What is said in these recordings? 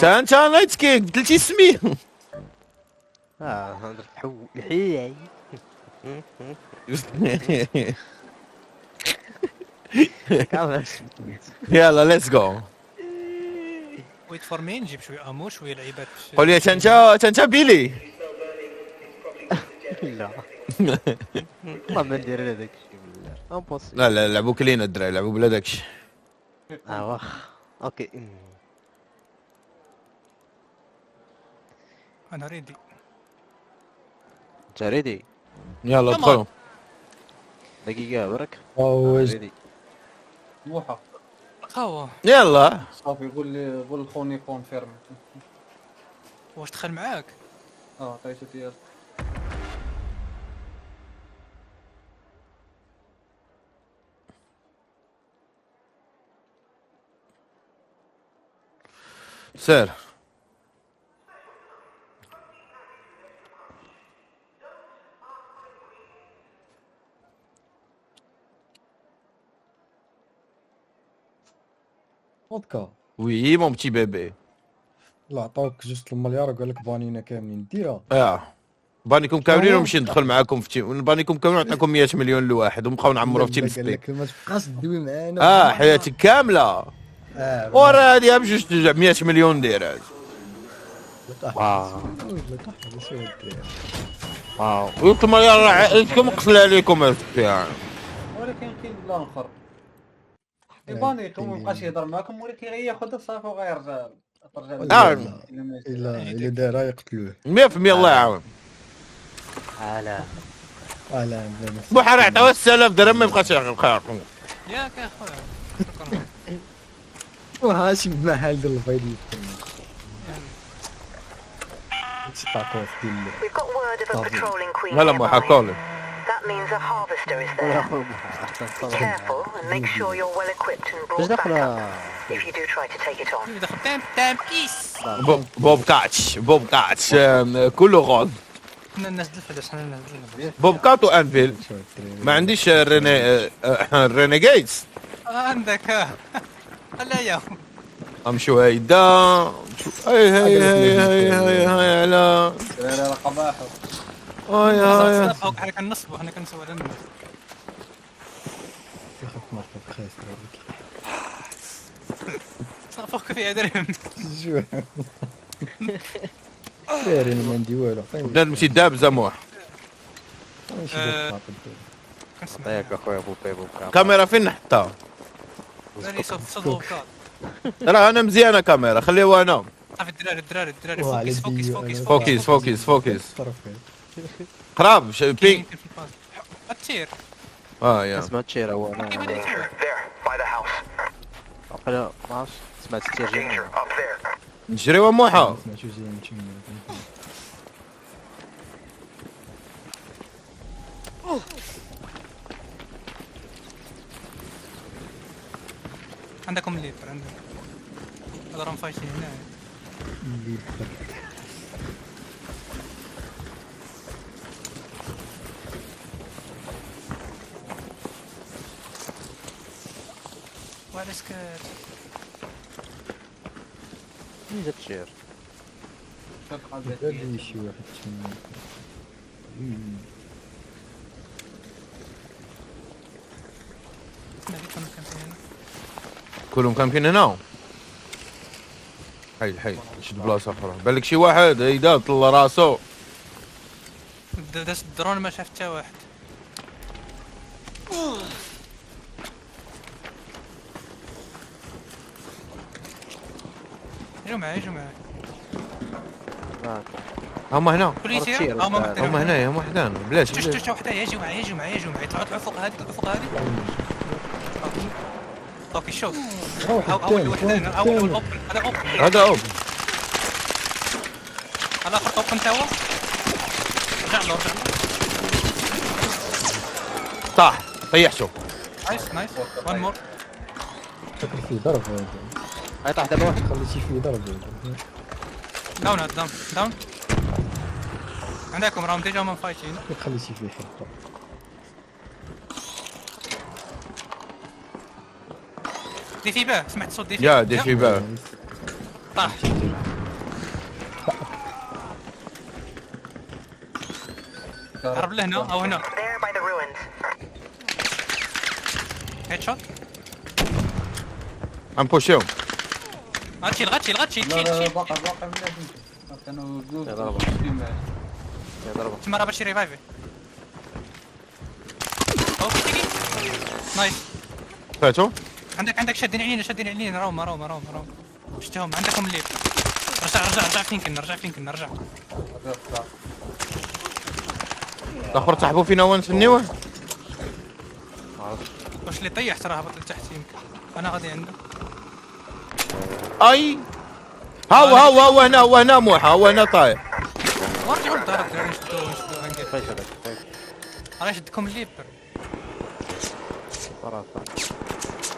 كان لايت سكين قلت لك اسمي. هذا الحي يلا ليتس جو. ويت فور مي نجيب شويه امو شويه لعيبات. قول لي كان بيلي. لا ما بندير هذاك الشيء بالله امبوسيبل. لا لعبوا كلين الدراري لعبوا بلا داكشي. واخ اوكي انا ريدي. انت ريدي؟ يلا ادخلوا. دقيقة برك. ريدي موحى قهوه. يلا صافي قول خوني كونفيرم. واش دخل معاك؟ عطيتو ديال سير. فودكا. وي مون بتي بيبي. لا عطاوك جوست المليار وقال لك بانينا كاملين ديرها. بانيكم كاملين ونمشي ندخل معاكم في تيم. بانيكم كاملين نعطيكم 100 مليون لواحد ونبقاو نعمروا في تيم قال سبيك. لك ما تبقاش تدوي معانا. حياتك كامله. ورا هذه بجوج 100 مليون داير هذا. واو قلت المليار راه عائلتكم قتل عليكم يعني. ولكن كاين بلان اخر يبانيكم مابقاش يهضر معاكم ولكن غير ياخذ الصافي وغيرجع. الا دارها يقتلوه 100% الله يعاون. على بحر يعطيوه 6000 درهم ما يبقاش ياخذ خيركم. ياك يا خويا شكرا. وهاشم محل ديال الفايدي تاكوف ديال هلا محا كولي. That means a harvester is there. Be careful and make sure you're well equipped and brought back up if you do try to take it on. دخل تام كيس. بوب كاتش كله غلط. كنا ننزل فلوس حنا ننزل. بوب كات وانفيل. ما عنديش رينيجيتس. عندك هلا يا امشوا هيدا. هاي على لا قباح. هاي حنا كنصبوا حنا كنسووا على الناس. ياخذ مرتب خايس صافوك فيها درهم. شو دايرين ما ندي والو. بدا نمشي دابزه موح. ياك اخويا بوبي كاميرا فين نحطها؟ دراري صوت راه انا مزيانه كاميرا خليها انا. صافي الدراري فوكس قراب بينك. التير يا سمعت تشير هو انا There, by the house. لا ما عرفتش سمعت تشير جميل. Danger up there. نجريو موحه. سمعتو جاي نمشي عندكم ليبر عندكم هذا راهم فايتين هنا. وعلى سكات مين جا تشير؟ هادي شي واحد تما كلهم كامبين هنا. حي شد بلاصه اخرى بالك شي واحد هيدا طلع راسو. داز الدرون ما شاف حتى واحد. يجوا معايا هما هنا. بوليسيا هما هنايا هما حدانا بلاش. شفت وحده يجوا معايا طلعوا فوق هذه اوكي شوف اول وحده اول اوبن هذا اوبن الاخر اوبن تا هو. رجع له طاح طيحته. نايس وان مور. فكر فيه ضرب هاي طاح دابا واحد خليتي فيه ضرب. داون عندكم راهم ديجا من فايتين. خليتي فيه حبه. دي في باه سمعت صوت دي في باه. طاح. هرب لهنا او هنا. There by the ruins. هيد شوت. غنبوشيهم. غتشيل لا تشيل. باقي مليح. كانوا جوج ضربة. ضربة. تما راه باش ريفايفي. اوكي تيجي. نايس. فاتو. عندك شادين علينا راهم. شفتهم عندكم الليل. رجع فين كنا. الاخر تحبوا فينا ونسنيوه. واش اللي طيح تراه هبط لتحت يمكن. انا غادي عنده. اي هاو هنا موحى هو هنا طايح. ورجعوا للدار الدراري نشدوه هنقول. فايش هذاك فايش. راه شدكم الليل.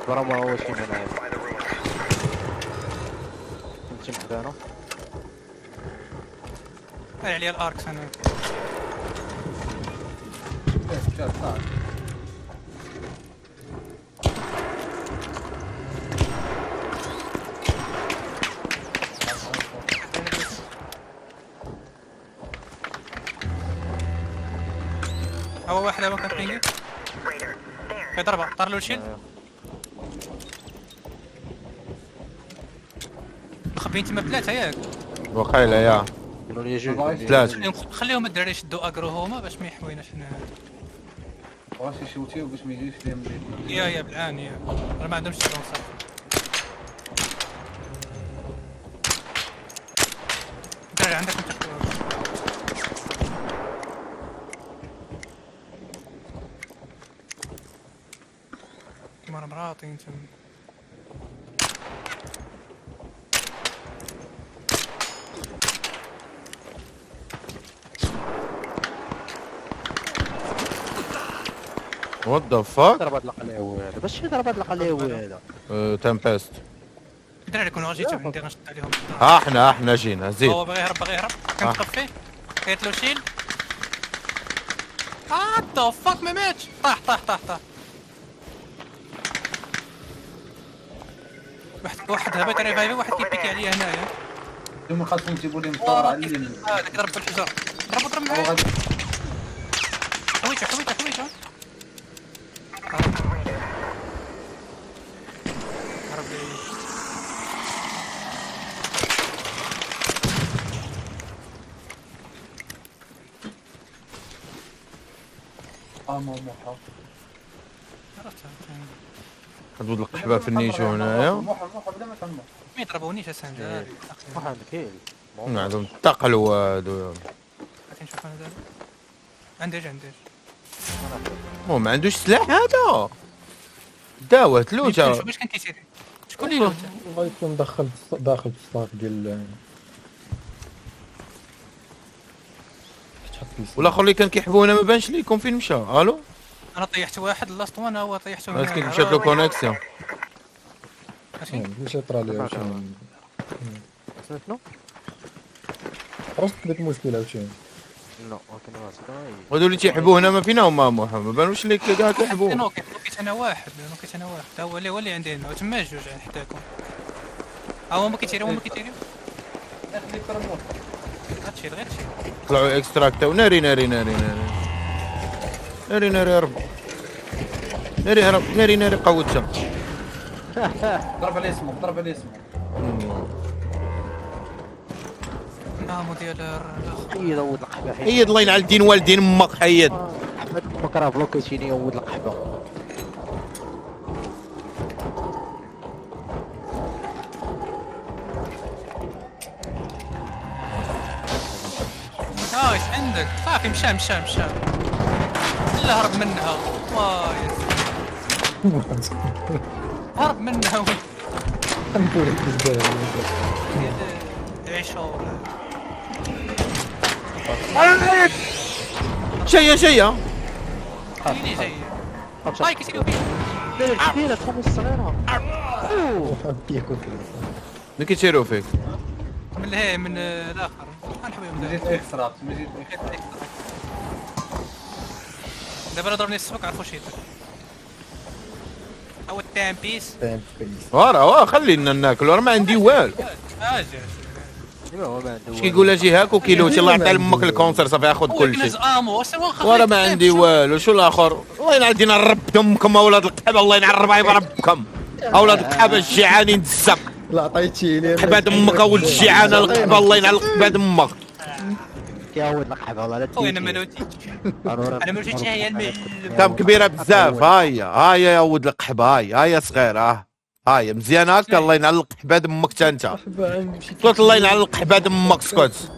برا ما هو شي من هذا. نمشي محدانا. هاي عليا الاركس انا. هو واحد هو كان بينجي. في ضربة طار له الشيل. مخبيين تما بثلاثة ياك. وخيله يا قالوا لي جوج. ثلاثة. خليهم الدراري يشدوا اكرو هما باش ما يحويناش هنا. واش يشوتيو باش ما يجيش ليهم الليل. يا بالعان يا راه ما عندهمش سيرون صافي. الدراري عندكم تحتوها. كيما مراطين تما. وات ذا فاك. ضربات القلاوي هذا باش شي ضربات القلاوي هذا. تمبست. الدراري كونوا جيتو عندي غنشد عليهم. احنا جينا زيد. هو باغي يهرب كنتقف فيه. كيت له شيل. ذا فاك ما ماتش. طاح. واحد هبط ريفايفي واحد كيبيكي عليا هنايا. اليوم خاصهم يجيبوا لي مطار على اليمين. هذاك ضرب بالحجر. ضرب معاه. حويته. هرب لي. موحى. عرفتها. حدود القحبة في النيجو هنايا. موحى بلا ما تما. ما يضربونيش اسان. واحد عندك هيل. عندهم تقلوا هادو. غادي نشوف انا دابا. عنديش. هو ما عندوش سلاح هذا. داوت لوجا. باش كان كيسير. شكون اللي لوتا؟ الله يكون داخل في الصاف ديال كتحط فيه والاخر اللي كان كيحبونا ما بانش ليكم فين مشى. الو انا طيحت واحد لاست وان هو طيحته هنا. مسكين مشات له كونيكسيون. ماشي طرا ليه عاوتاني شنو؟ راسك بدات المشكله عاوتاني. لا ولكن راسك هادو اللي تيحبوا هنا ما فينا هما ما بانوش ليك كاع كيحبوه. نوكيت انا واحد تا هو اللي عندي هنا وتما جوج حداكم. هما كيتيريو غير تشيل. طلعوا اكستراكتاو ناري هرب. ناري قوتها. ضرب عليه اسمه. نامو ديال الاخر. حيد ود القحبه حيد الله ينعل دين والدين امك حيد. احمد امك راه بلوكيتيني ود القحبه. نايس عندك صافي مشى الا هرب منها. هرب منها. نقول لك بزاف عيشوا شيء اللي جاي. هاي كيسيروا فيه. كبيره خمس صغيره. ياكل ملي كيتيروا فيك. من الاخر غنحبهم ما جيت اكستراكت. دابا ضربني السبق عرفوا شي او التايم بيس. ورا خلينا ناكلوا راه ما عندي والو. اجي ديما هو ما عنده اش كيقول اجي هاك وكيلوتي الله يعطي لامك الكونسر صافي ياخذ هو كل كنز شيء. امو واش ورا ما عندي والو. شو الاخر؟ الله ينعدي نرب دمكم اولاد القحبه، الله ينعرب عيب ربكم اولاد القحبه الجيعانين الزق. لا عطيتي لي قحبه امك اولد الجيعانه القحبه، الله ينعل قحبه امك. كيعود لك حبه والله لا خويا انا ما لوتيتش انا ما لوتيتش هي المعلم. كم كبيره بزاف. هاي يا ولد القحبه، هاي صغيره، هاي مزيان هكا. الله ينعل القحبه امك تا انت. قلت الله ينعل القحبه امك اسكت.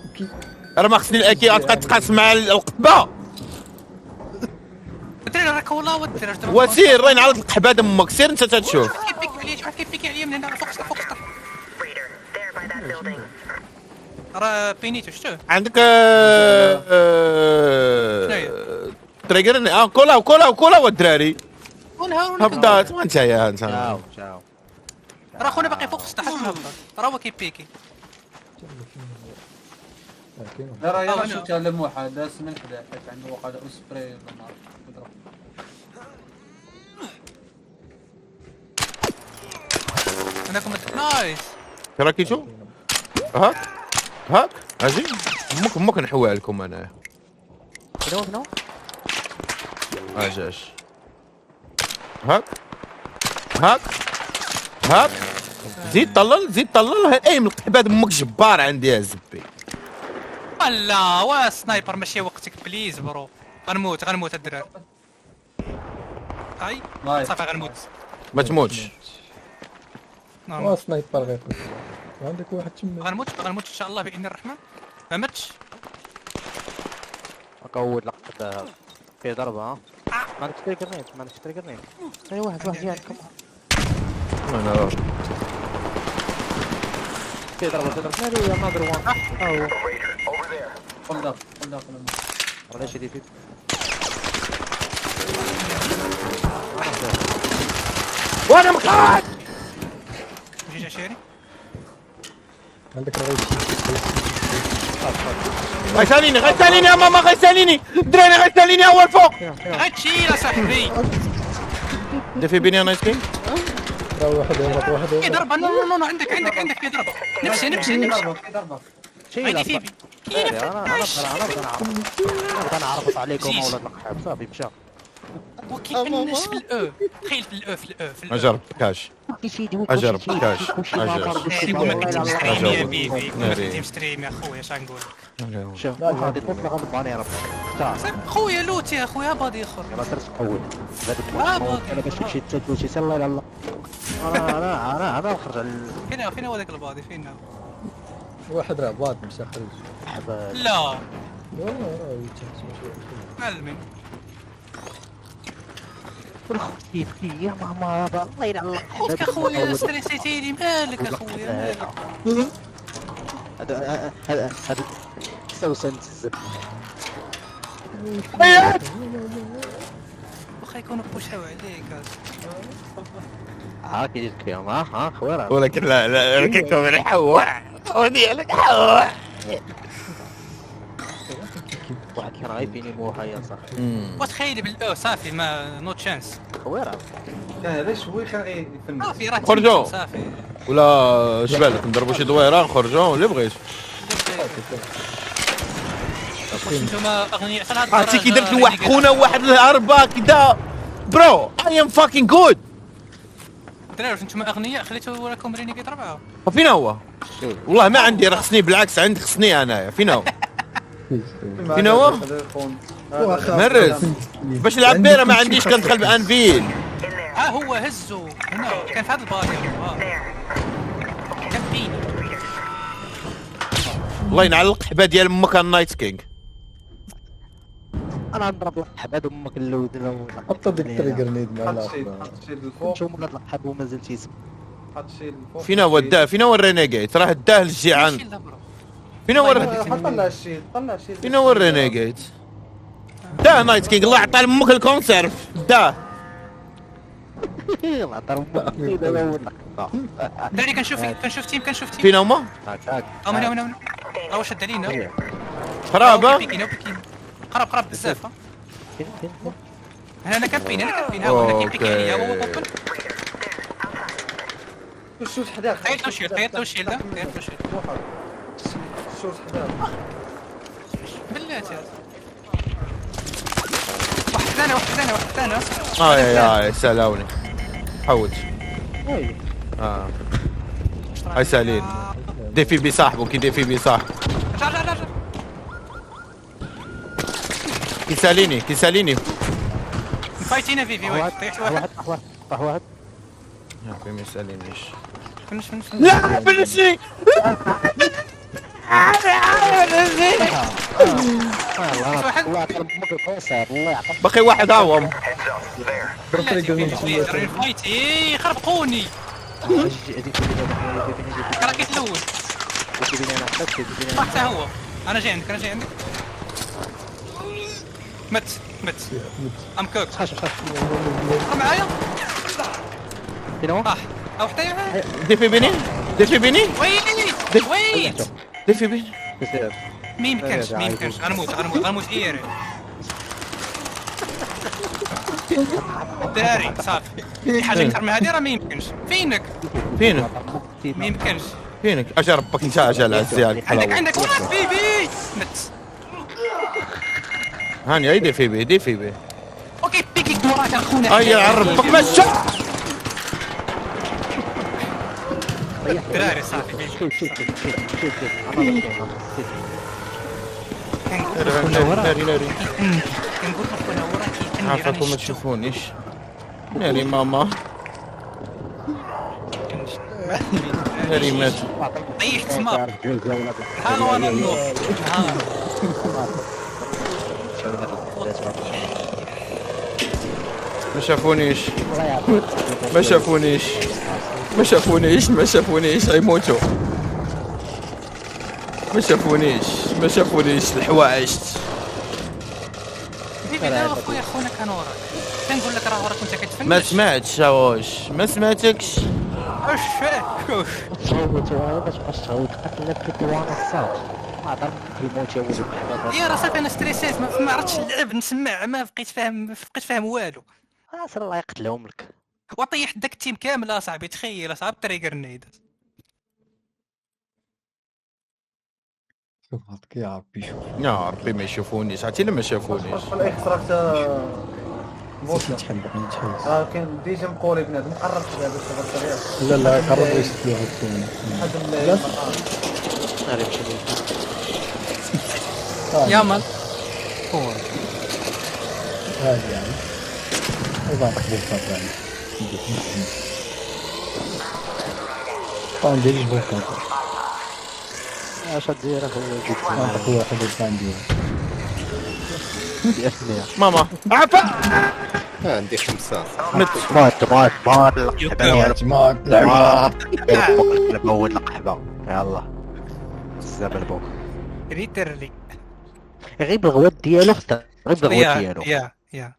راه ما خصني الاكي غتبقى تقاس مع القحبه. الدراري راك والله ودير وسير الله ينعل القحبه امك، سير انت تشوف. كيف بيك عليا شوف كيف بيك عليا من هنا فوق سطح فوق سطح Reader, there by that building. راه بينيتو شتو عندك شناهي؟ تريجرني. كولا الدراري ونهار هبطات. وانت يا انت تشاو تشاو. راه خونا باقي فوق السطح اش نهبط راه هو كيبيكي لا راه يلا أنا- شفتي على موحد داس من حدا حيت عنده وقع سبراي ولا ما عرفت يضرب. انا كنت نايس راكي شو هاك اجي امك نحوي لكم انا. شنو اجي هاك زيد طلل اي من القحبه امك جبار عندي يا زبي. لا وا سنايبر ماشي وقتك بليز برو غنموت الدراري هاي نايس. صافي غنموت ما تموتش. وا سنايبر غير عندك واحد تما. غنموت ان شاء الله باذن الرحمن ما ماتش اكود لقطه في ضربه ها. ما عندكش تريجرنيت اي واحد عندكم انا في ضربه ناري يا ناظر وان او قل داخل علاش يدي فيك وانا مقعد. جيج عشيري عندك رغيف. غيساليني يا ماما غيساليني دراري غيساليني اول فوق. هادشي يا صاحبي انت في بنيه نايس كينج. راه واحد يهبط واحد في يهبط. ضربه نو عندك في ضربه نمشي في ضربه شي هايدي فيبي كاينه في انا عرفت عليكم زيز. اولاد القحاب صافي مشى وكيفنش في الاو تخيل في الاو اجرب كاش اجرب كاش تيم ستريم يا خويا اش غنقول شوف هذه طفله غضبان يا رب خويا لوت يا خويا بادي اخر يلا ترس قول بابا. انا باش تمشي تسد شي سلا لا انا نخرج على فين هو ذاك البادي فين هو واحد راه باد مشى خرج. الحبال لا والله راه يتحس معلمين كيف يا ماما الله يلعن خوتك اخويا ستريسيتيني مالك اخويا مالك هذا سوسن واخا يكونوا بوشاو عليك ها كيدير اليوم ها خويا ولكن لا كيكم الحوا ودي لك حوا. واحد كان غايبيني موها يا صاحبي وتخيل بالاو صافي ما نو تشانس خويا كان هذا شوي كان يفنن. صافي راه خرجوا. صافي ولا اش بالك نضربوا شي دويره نخرجوا اللي بغيت. واش نتوما اغنياء حتى لهاد عرفتي كي درت الدرجة لواحد راني خونا واحد الهربه كدا برو اي ام فاكين جود. الدراري واش نتوما اغنياء خليتو راكم رينيكيت 4 فين هو؟ والله ما عندي راه خصني بالعكس عندي خصني انايا. فين هو؟ فين هو؟ مرز باش نلعب بيرة ما عنديش كندخل بانفيل. ها هو هزو هنا كان في هذا البادي كان فيني الله ينعل القحبه ديال امك النايت كينج. انا نضرب الحباد امك اللود لو حط ديك التريجرنيد مع حط شي الاخر. للفوق شو ولاد الحب وما زلت يسمع حط شي للفوق. فين هو الداه؟ فين هو الرينيجيت؟ راه الداه للجيعان. فين هو طلع الشيل طلع الشيل. فين هو الرينيجيت؟ داه نايت كينج الله يعطي لامك الكونسيرف داه. يلا ضرب امك داري كنشوف تيم فين هما؟ هاك هنا راه واش شد علينا خرابه. بيكين قرب بزاف فين انا كان فين ها هو هنا كيبيك عليا هو اوبن الشوش حداك طيرت له شيلد طيرت له شيلد طيرت له شيلد الشوش حداك بلاتي واحد ثاني واحد ثاني واحد ثاني يا سلاوني حوج. هاي سالين ديفي بي صاحبه كي ديفي بي صاحبه رجع كي ساليني فايتينا في وين طيحت واحد واحد يا اخي ما يسالينيش. فنش لا فنشني الله يعطيك الكوسر الله يعطيك بقي واحد عوم. فايتي خربقوني راكي تلوث حتى هو انا جاي عندك مت ام كوك معايا فين هو؟ او حتى ديفي بيني ويت ديفي بيني. ما يمكنش انا موت هيري الدراري صافي في حاجه اكثر من هذه راه ما يمكنش فينك ما يمكنش فينك اجا ربك انت اجا العزيز عندك واحد بيبي مت هاني اي ديفي بي اوكي بيكيك وراك اخونا اي عربك مشى. دراري صافي شوف ناري كنقول لك انا وراك عافاكم ما تشوفونيش. ناري ماما ناري مات. طيحت سمار ها هو انا النور ما شافونيش غيموتوا. ما شافونيش الحوايج. لا اخويا كان وراك كنقول لك راه وراك وانت كتفنش ما سمعتش واش ما سمعتكش. واش فيك يا راه صافي انا ستريسيت ما عرفتش نلعب نسمع ما بقيت فاهم والو. سير الله يقتلهم لك. وطيحت داك التيم كامل اصاحبي تخيل اصاحبي تريجر نيد شوف هذاك يا ربي شوف يا ربي ما يشوفونيش عرفتي لما شافونيش. والله خسرت موسى تحل كان ديجا مقولي بنادم قربت هذا الشغل لا قرب يسكلوا الثاني يا مان هذه يعني ايضا تقبل فتره طبعا ديريش بالخطر اش دير اخويا اخويا واحد الثاني ماما عفا عندي 5 مات لعبه ولد القحبه يلا الزبل بوك ليترلي غير بالغوات ديالو خطر غير بالغوات ديالو يا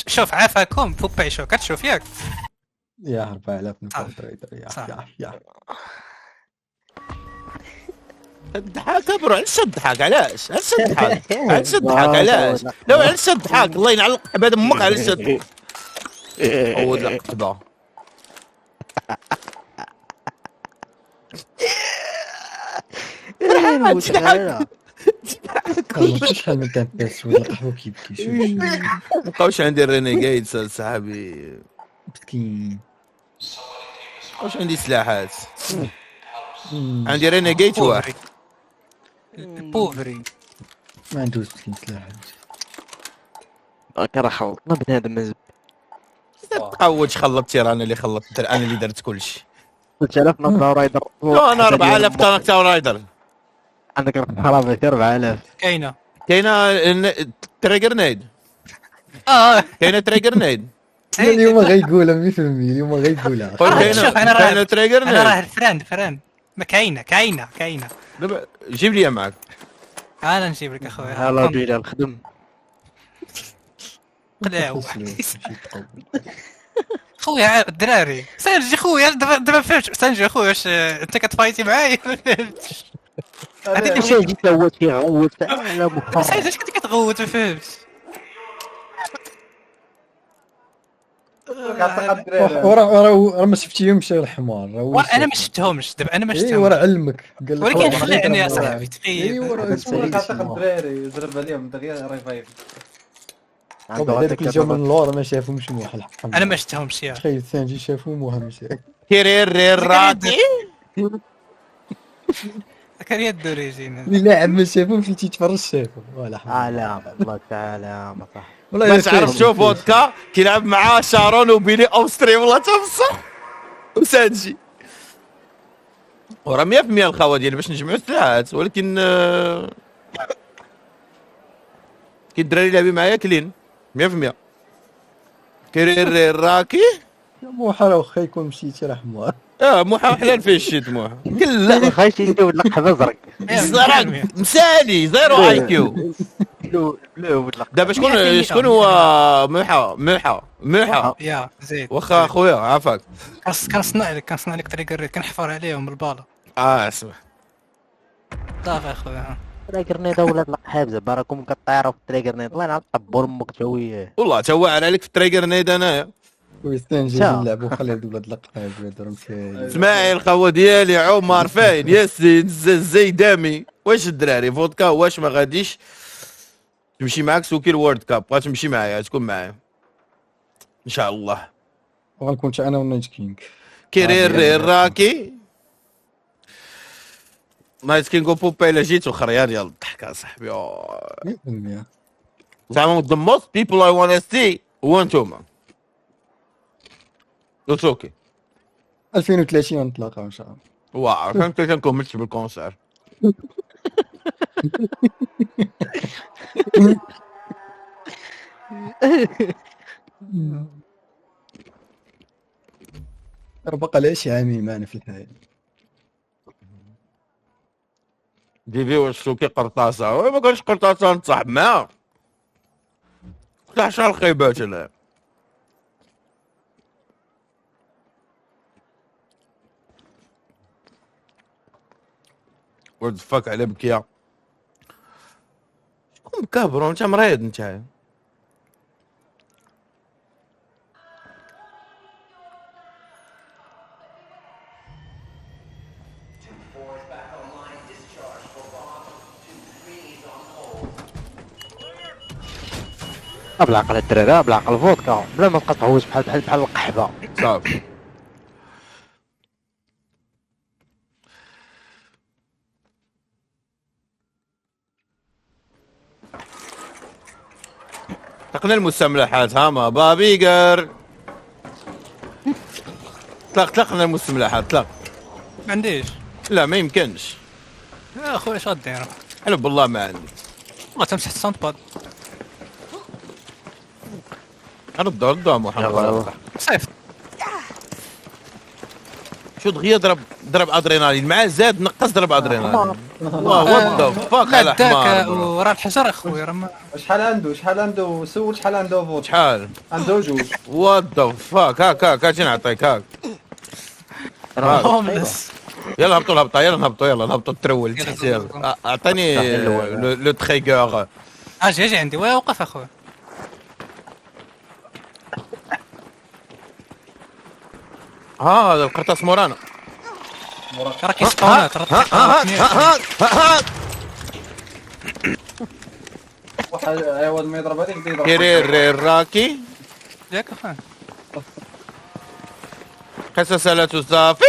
شوف عافاكم فوق عيشو كتشوف ياك يا 4000 نفر تريدر يا الضحك برو علاش الضحك علاش علاش لو علاش الضحك الله ينعلق عباد امك علاش الضحك هو ذا قطبه شحال من كان تسوي القهوه كيبكي شوف مابقاوش عندي رينيجايد صاحبي مسكين واش عندي سلاحات عندي رينيجايد واحد بوفري ما عندوش مسكين سلاحات راه خلطنا بنادم مزب تعودش خلطتي انا اللي خلطت انا اللي درت كلشي 3000 نقطه رايدر لا انا 4000 كاركتر رايدر عندك رقم 4000 كاينه تريجر نيد كاينه تريجر نيد اليوم غيقولها 100% اليوم غيقولها كاينه تريجر انا راه نيد فران ما كاينه دابا جيب لي معك انا نجيب لك اخويا هلا بينا نخدم قلاو خويا الدراري سانجي خويا دابا فهمت سانجي خويا واش انت كتفايتي معايا ما فهمتش واش جيت تغوت فيه غوت على مخرج سانجي اش كنتي كتغوت ما فهمتش عتق الدراري ورا ما شفتيهمش الحمار انا ما شفتهمش دابا، انا ما اي شفتهمش. ورا علمك قال لك ولكن راه خلعني يا غادي صاحبي اي تخيل. ورا عتق الدراري زرب عليهم دغيا ريفايف. طبعا هذاك اللي جا من اللور ما شافهمش موحل الحمار. انا ما شفتهمش يا تخيل الثاني شافو مهمش. كرير راكي كان يدو ريجينا. اللي لاعب ما شافهمش اللي تيتفرج شافو ولا حاجه. علام الله تعالى صح. والله ما إلا تعرف كاين. شوف فودكا كيلعب معاه شارون وبيلي اوستري والله تبصح وسانجي. وراه 100% الخوا ديالي باش نجمعوا الساعات، ولكن كي الدراري اللي لعبوا معايا كلين 100%. كرير راكي موحل واخا يكون مشيتي راه حمار. موحى حلال فيه الشيت موحى كلا خايش يجيو اللقحه ازرق. زرق مسالي زيرو اي كيو. بلو دابا شكون هو موحى يا زيد واخا خويا عافاك. كنصنع لك تريجر ريت، كنحفر عليهم بالبالا. اسمع صافي اخويا. تريجرنيد ولاد القحاب زعما راكم كطيروا في التريجرنيد. الله ينعم طبور امك تشويه. والله توعر عليك في التريجر نيد انايا. ويستنجي نلعبوا خلي ولاد القحاب هذا مساكين. اسماعيل الخوا ديالي عمر فاين ياسين الزيدامي. واش الدراري فودكا واش ما غاديش تمشي معاك سوكي الورد كاب؟ بغا تمشي معايا تكون معايا ان شاء الله. وغنكون انا والنايت كينغ. كرير راكي نايت كينغ بوبا الا جيت وخريان يلا الضحك اصاحبي. 100%. زعما the most people I wanna see هو انتوما. اتس اوكي 2030 نتلاقاو ان شاء الله. واو فهمت كيف كملت بالكونسير. راه باقا لها شي عامين معنا في الحياه. ديفي واش سوكي قرطاسه؟ ما كانش قرطاسه نتصاحب معاه. طلع شحال خيبات انا. ولد فاك على بكيه. شكون بكا برو؟ انت مريض انت. بالعقل الدراري بالعقل فودكا بلا ما تقطعوش بحال القحبه. صافي طلقنا المستملحات هاما بابيقر. طلقنا المستملحات طلق. ما عنديش. لا ما يمكنش. يا اخويا اش غدير؟ حلف بالله ما عندي. والله تمسح الساوند باد. ردوا محمد. صيفط. شو دغيا ضرب ادرينالين معاه زاد نقص ضرب ادرينالين. وات ذا فاك على داك حمار. وراه الحجر اخويا راه شحال عنده سول شحال عنده فوت. شحال؟ عنده جوج. وات ذا فاك هاك اجي نعطيك هاك. هوملس. يلا هبطوا الهبطه يلا نهبطوا الترول تحت يلا. اعطيني لو تريغور. اجي عندي وقف اخويا. هذا القرطاس مورانا. راه كيسبونات واحد عوض ما يضرب هذيك بدا يضرب. كرير راكي ياك اخويا. قصص صافي.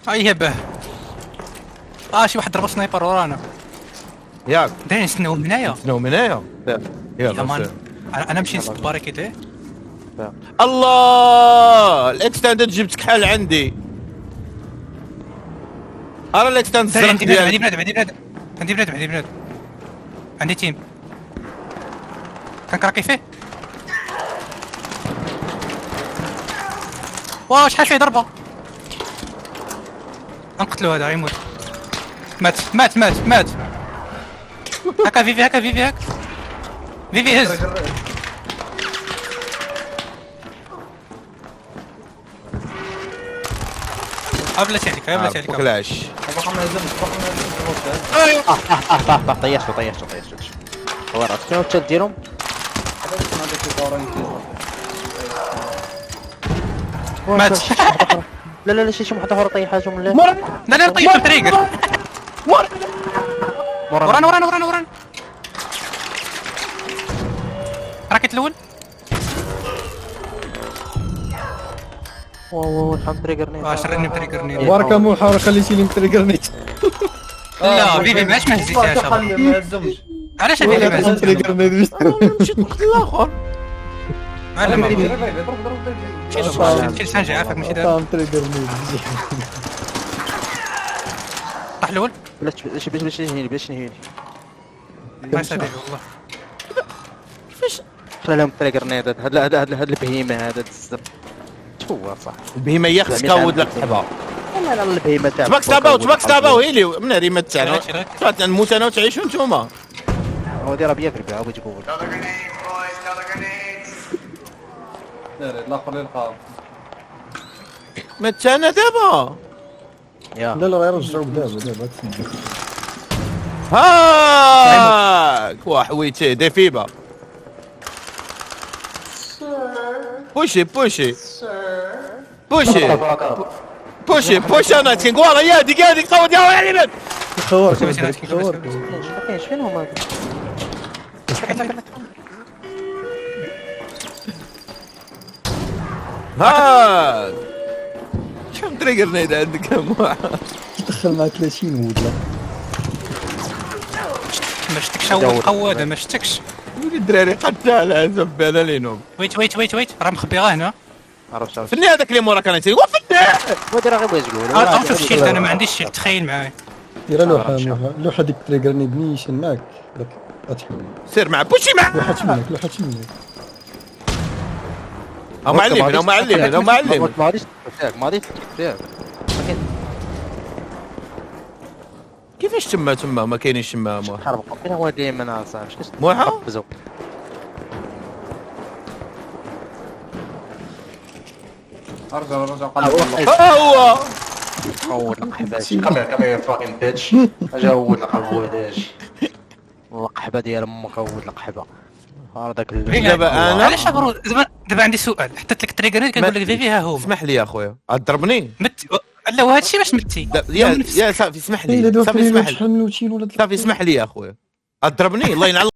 هاي به. شي واحد ضرب سنايبر ورانا. ياك دايرين نستناو من هنايا. شنو من هنا؟ يا يلا مان انا نمشي نسد باريكيتي. الله الاكستندد جبت كحل عندي. ارى الاكستندد عندي الزرق بلاد ديالك. عندي بلاد عندي تيم. كنكراكي فيه. واو شحال فيه ضربه. نقتلو هذا غيموت. مات. هكا فيفي هز. بلاتي عليك بلاتي عليك. وكلاش باقي ما هزمش باقي ما هزمش. طيحته ورا شنو تديرهم؟ مات. لا شي واحد اخر طيح حاجه من لا لا طيب التريجر. ورانا. راكت الاول. واو شحال تريجرني. شرني بتريجرني. بارك محاور خليتي لي متريقرني. لا بيبي علاش ما هزيتهاش؟ خلي ما هزمش. علاش بيبي ما هزيتهاش؟ متريقرني. مشيت وقت الاخر. لا ما ضرب ضرب. شيل سانجي عافاك ماشي دابا. متريقرني. طاح الاول. باش نهيني ما يسالي والله. خلي لهم تريجرني هاد البهيمه هذا الزب هو صح. البهيمه يخص كود لك حبا. لا البهيمه تاع تباك ستاباو هيلي من ريمه تاعنا. نموت انا وتعيشوا نتوما. هو داير بيا في البيع بغيت تقول. الاخر يلقى. مات انا دابا. يا لا غير رجعوا دابا هاك وحويتي ديفيبا. بوشي انا تنقول يا دقيقه قود يا ولد. خور بس خور ما كاينش فين هما هاك شوف تريجر نيد عندك كم واحد. تدخل مع 30 ولد. ما شفتكش اول قواده ما شفتكش. ولي الدراري قتال زباله لينهم. ويت راه مخبيغه هنا. عرفت فني هذاك اللي موراك انا تيقول وفني. ودي راه غير بغيت تقول نشوف الشيلد انا ما عنديش شيلد تخيل معايا. دير لوحه ديك تريقرني بنيشن معك داك غتحول. سير مع بوشي مع. لوحه منك. هم معلمين. ما غاديش كيفاش تما ما كاينينش تما حرب فين هو ديما انا صاحبي موحى؟ ارجع هو هو القحباش كم فاكين بيتش اجا هو القحباش القحبه ديال امك هو القحبه هذاك دابا انا علاش دابا عندي سؤال حطيت لك التريجر كنقول لك فيها هما. اسمح لي يا خويا ضربني. لا وهذا الشيء باش متي. يا صافي اسمح لي. صافي اسمح لي يا خويا ضربني الله ينعل